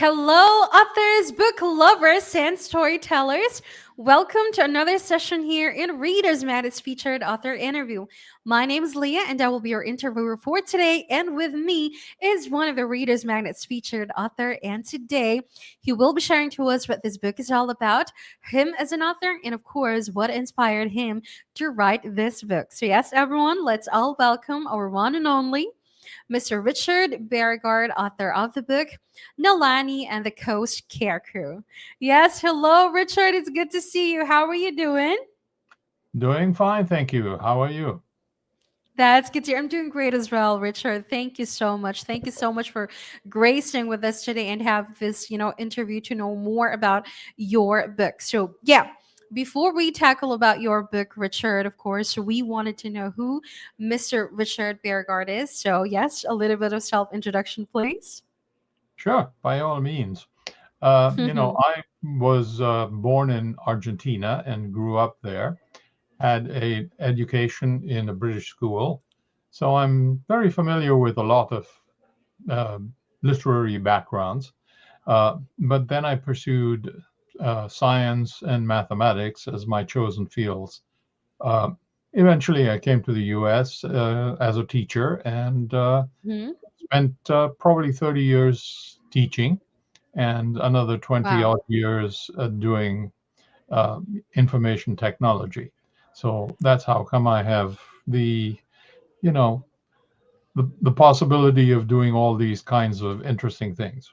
Hello, authors, book lovers, and storytellers. Welcome to another session here in Readers Magnet's featured author interview. My name is Leah, and I will be your interviewer for today. And with me is one of the Readers Magnet's featured author. And today, he will be sharing to us what this book is all about, him as an author, and of course, what inspired him to write this book. So, yes, everyone, let's all welcome our one and only Mr. Richard Bierregaard, author of the book Nalani and the Coast Care Crew. Yes, hello, Richard. It's good to see you. How are you doing? Doing fine, thank you. How are you? That's good to hear. I'm doing great as well, Richard. Thank you so much. Thank you so much for gracing with us today and have this, interview to know more about your book. So, yeah, before we tackle about your book, Richard, of course, we wanted to know who Mr. Richard Bierregaard is. So, yes, a little bit of self introduction, please. Sure, by all means. I was born in Argentina and grew up there, had a education in a British school, so I'm very familiar with a lot of uh, literary backgrounds. But then I pursued science and mathematics as my chosen fields. Uh, Eventually, I came to the U.S. As a teacher and Mhm. spent probably 30 years teaching and another 20 Wow. odd years doing information technology. So that's how come I have you know, the possibility of doing all these kinds of interesting things.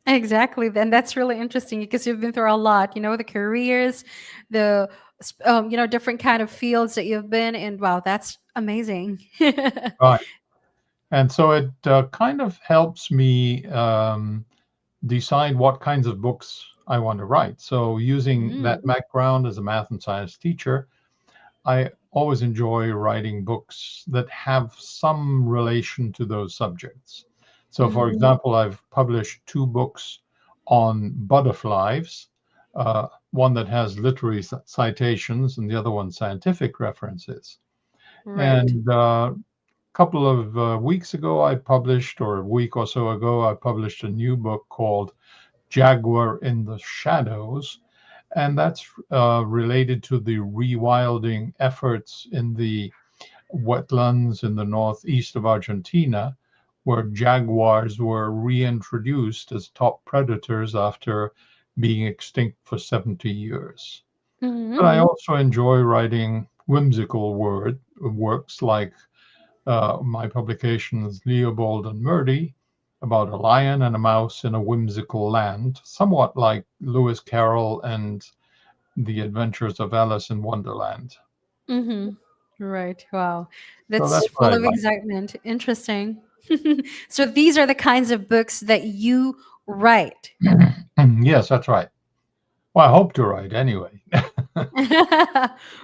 Exactly. And that's really interesting because you've been through a lot, the careers, the, different kind of fields that you've been in. Wow, that's amazing. Right. And so it kind of helps me decide what kinds of books I want to write. So using Mm, that background as a math and science teacher, I always enjoy writing books that have some relation to those subjects. So, for mhm. example, I've published two books on butterflies, one that has literary citations and the other one scientific references. Right. And a couple of weeks ago, or a week or so ago, I published a new book called Jaguar in the Shadows, and that's related to the rewilding efforts in the wetlands in the northeast of Argentina, where jaguars were reintroduced as top predators after being extinct for 70 years. But Hmm. I also enjoy writing whimsical works like my publications Leopold and Murdy about a lion and a mouse in a whimsical land, somewhat like Lewis Carroll and The Adventures of Alice in Wonderland. Hmm. Right. Wow. So That's that's what full I of like. excitement. Interesting. So these are the kinds of books that you write. Yes, that's right. Well, I hope to write anyway.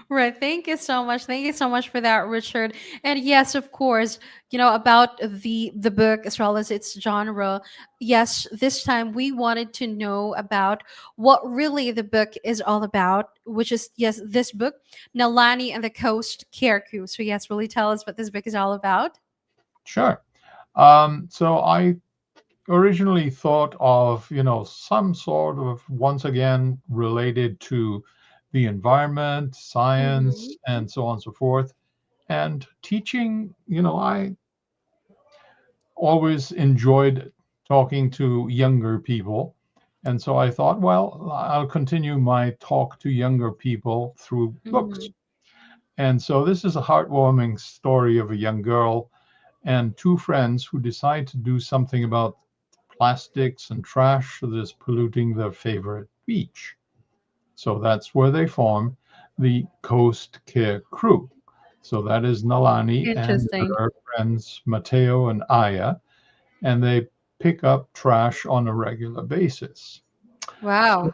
Right. Thank you so much. Thank you so much for that, Richard. And yes, of course, about the book as well as its genre. Yes, this time we wanted to know about what really the book is all about, which is yes, this book, Nalani and the Coast Care Crew. So yes, really tell us what this book is all about. Sure. So I originally thought of, some sort of, once again, related to the environment, Mm-hmm. science, and so on and so forth. And teaching, I always enjoyed talking to younger people. And so I thought, well, I'll continue my talk to younger people through books. Mm-hmm. And so this is a heartwarming story of a young girl and two friends who decide to do something about plastics and trash that is polluting their favorite beach. So that's where they form the Coast Care Crew. So that is Nalani and Interesting. her friends Mateo and Aya, and they pick up trash on a regular basis. So, Wow.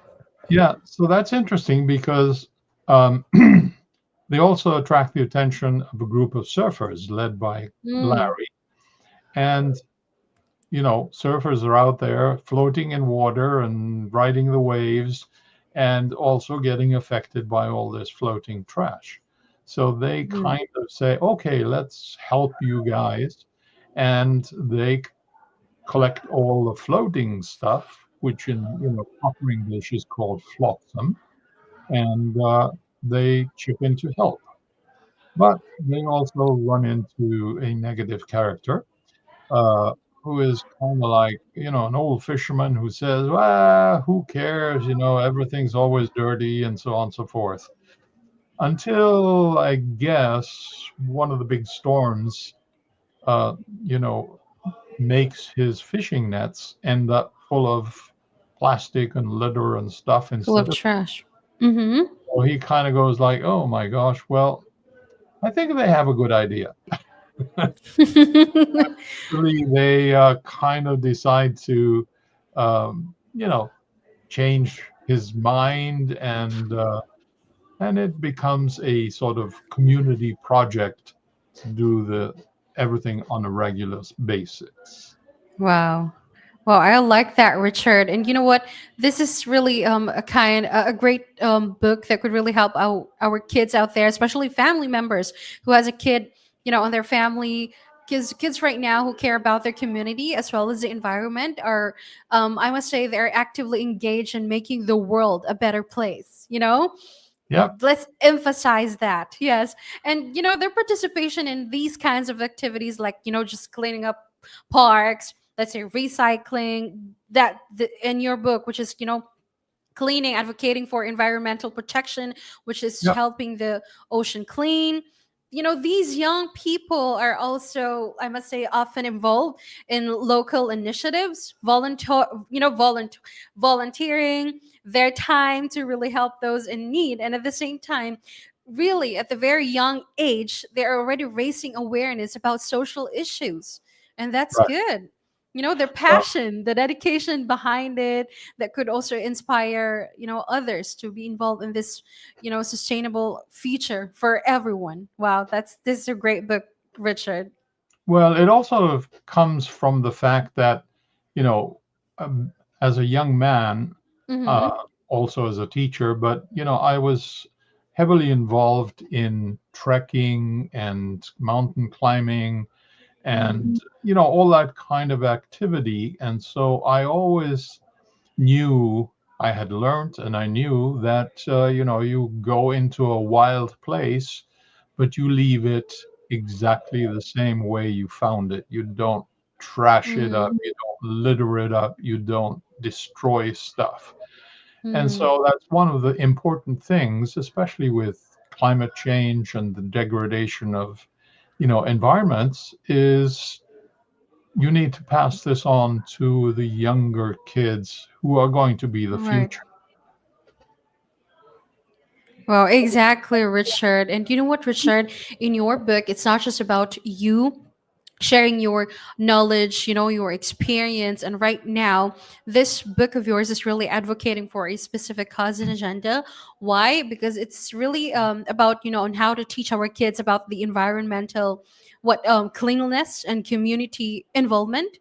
yeah, so that's interesting because they also attract the attention of a group of surfers led by Mm. Larry. And, surfers are out there floating in water and riding the waves and also getting affected by all this floating trash. So they Mhm. kind of say, okay, let's help you guys. And they collect all the floating stuff which in proper English is called flotsam, and they chip in to help. But they also run into a negative character uh, who is kind of like, an old fisherman who says, well, who cares? Everything's always dirty and so on and so forth. Until I guess one of the big storms, uh, you know, makes his fishing nets end up full of plastic and litter and stuff Full instead of of. trash. Mm-hmm. So he kind of goes like, oh my gosh, well, I think they have a good idea. Really, they kind of decide to, you know, change his mind, and it becomes a sort of community project to do the everything on a regular basis. Wow. Well, I like that, Richard. And you know what? This is really a great book that could really help our kids out there, especially family members who has a kid, on their family. Kids right now who care about their community as well as the environment are, I must say, they're actively engaged in making the world a better place. Yep, Let's emphasize that. Yes. And their participation in these kinds of activities, like just cleaning up parks, let's say recycling, in your book, which is cleaning, advocating for environmental protection, which is yep, helping the ocean clean. These young people are also, I must say, often involved in local initiatives, volunteering their time to really help those in need. And at the same time, really at the very young age, they're already raising awareness about social issues. And that's right. good. Their Well, passion, the dedication behind it, that could also inspire others to be involved in this sustainable future for everyone. Wow, this is a great book, Richard. well, it also comes from the fact that, you know, um, as a young man, Mm-hmm. uh, also as a teacher, but I was heavily involved in trekking and mountain climbing Mm-hmm. and all that kind of activity. And so I always knew, I had learned, and I knew that you go into a wild place, but you leave it exactly the same way you found it. You don't trash it up, Mm-hmm. you don't litter it up, you don't destroy stuff. And Mm-hmm. so that's one of the important things, especially with climate change and the degradation of environments, is you need to pass this on to the younger kids who are going to be the Right. future. Well, exactly, Richard. And you know what, Richard? In your book, it's not just about you sharing your knowledge, your experience. And right now, this book of yours is really advocating for a specific cause and agenda. Why? Because it's really about, on how to teach our kids about the environmental, what cleanliness and community involvement.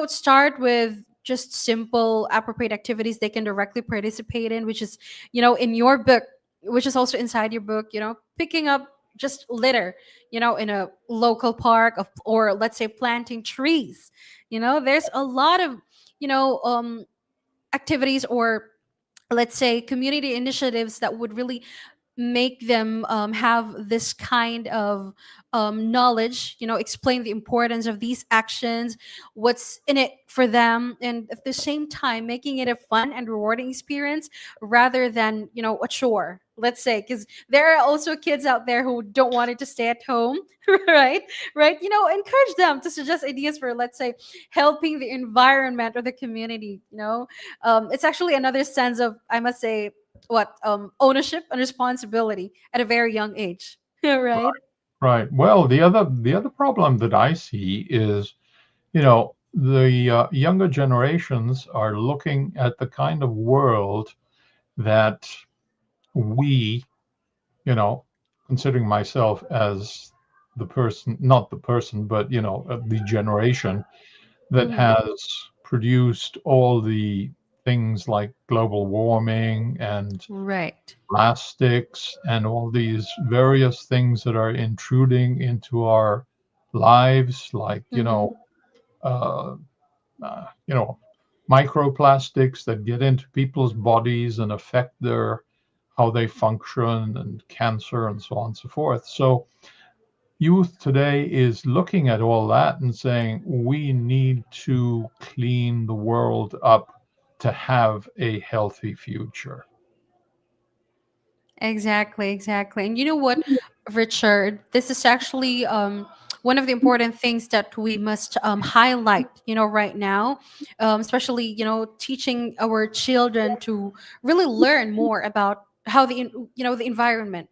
Start with just simple appropriate activities they can directly participate in, which is in your book, which is also inside your book, picking up just litter, in a local park of, or let's say planting trees. There's a lot of activities, or let's say community initiatives that would really make them have this kind of knowledge, explain the importance of these actions, what's in it for them, and at the same time making it a fun and rewarding experience rather than a chore, let's say, because there are also kids out there who don't want it to stay at home. Right. Encourage them to suggest ideas for, let's say, helping the environment or the community. It's actually another sense of, I must say, what ownership and responsibility at a very young age. Right. Right. Well, the other problem that I see is, the younger generations are looking at the kind of world that we, you know, considering myself as the person, not the person, but the generation that Mm-hmm. has produced all the things like global warming and Right. plastics and all these various things that are intruding into our lives, like Mm-hmm. uh, you know microplastics that get into people's bodies and affect their how they function and cancer and so on and so forth. So youth today is looking at all that and saying we need to clean the world up to have a healthy future. Exactly, exactly. And you know what, Richard, this is actually one of the important things that we must highlight, right now, especially, teaching our children to really learn more about how the environment,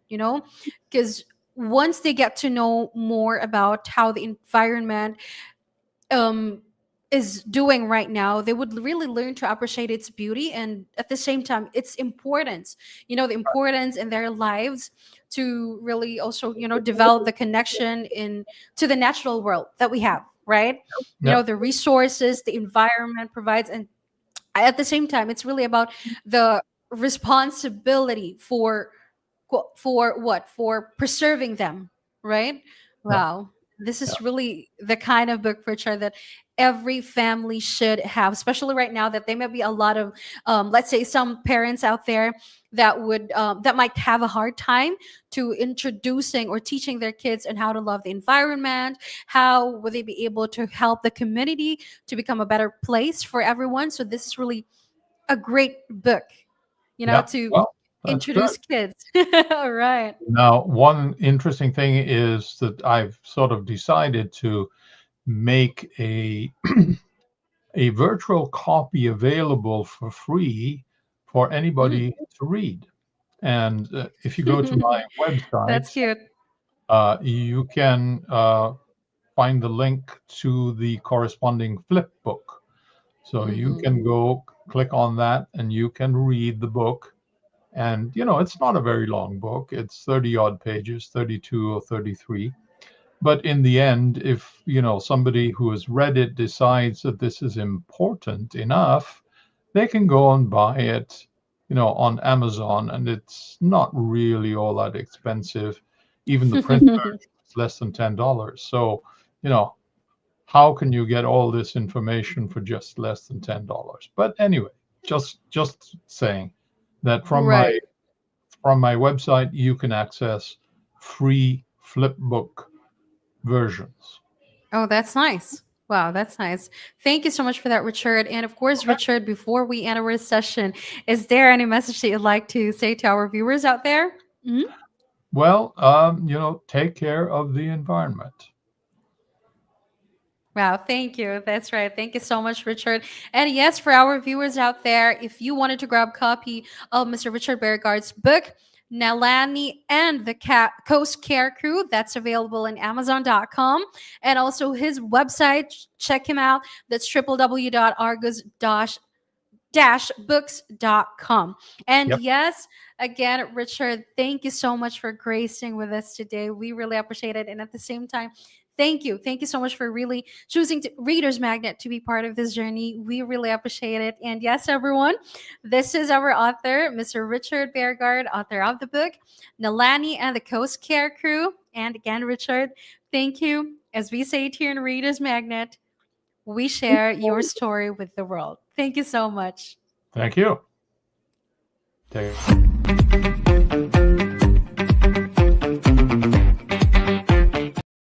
because once they get to know more about how the environment um is doing right now, they would really learn to appreciate its beauty and at the same time its importance, the importance in their lives, to really also develop the connection in to the natural world that we have, right? Yep. The resources the environment provides, and at the same time it's really about the responsibility for what, for preserving them, right? Yep. Wow, this Yeah. is really the kind of book, Richard, that every family should have, especially right now that there may be a lot of let's say some parents out there that might have a hard time to introducing or teaching their kids on how to love the environment, how will they be able to help the community to become a better place for everyone. So this is really a great book, Yeah. to Well, that's good. introduce kids. All right. Now, one interesting thing is that I've sort of decided to make a virtual copy available for free for Mm. anybody to read. And if you go to my That's website, cute. you can find the link to the corresponding flip book. So you Hmm. can go click on that and you can read the book. And, it's not a very long book. It's 30 odd pages, 32 or 33. But in the end, if, somebody who has read it decides that this is important enough, they can go and buy it, on Amazon, and it's not really all that expensive. Even the print version is less than $10. So, you know, how can you get all this information for just less than $10? But anyway, just saying that Right. from my website you can access free flipbook versions. Oh, that's nice. Wow, that's nice. Thank you so much for that, Richard. And of course, Richard, before we end our session, is there any message that you'd like to say to our viewers out there? Mhm. Well, take care of the environment. Wow, thank you. That's right. Thank you so much, Richard. And yes, for our viewers out there, if you wanted to grab a copy of Mr. Richard Bierregaard's book, Nalani and the Coast Care Crew, that's available on Amazon.com. And also his website, check him out. That's www.argus-books.com. And Yep. yes, again, Richard, thank you so much for gracing with us today. We really appreciate it. And at the same time, thank you. Thank you so much for really choosing Reader's Magnet to be part of this journey. We really appreciate it. And yes, everyone, this is our author, Mr. Richard Bierregaard, author of the book, Nalani and the Coast Care Crew. And again, Richard, thank you. As we say it here in Reader's Magnet, we share your story with the world. Thank you so much. Thank you. Take care.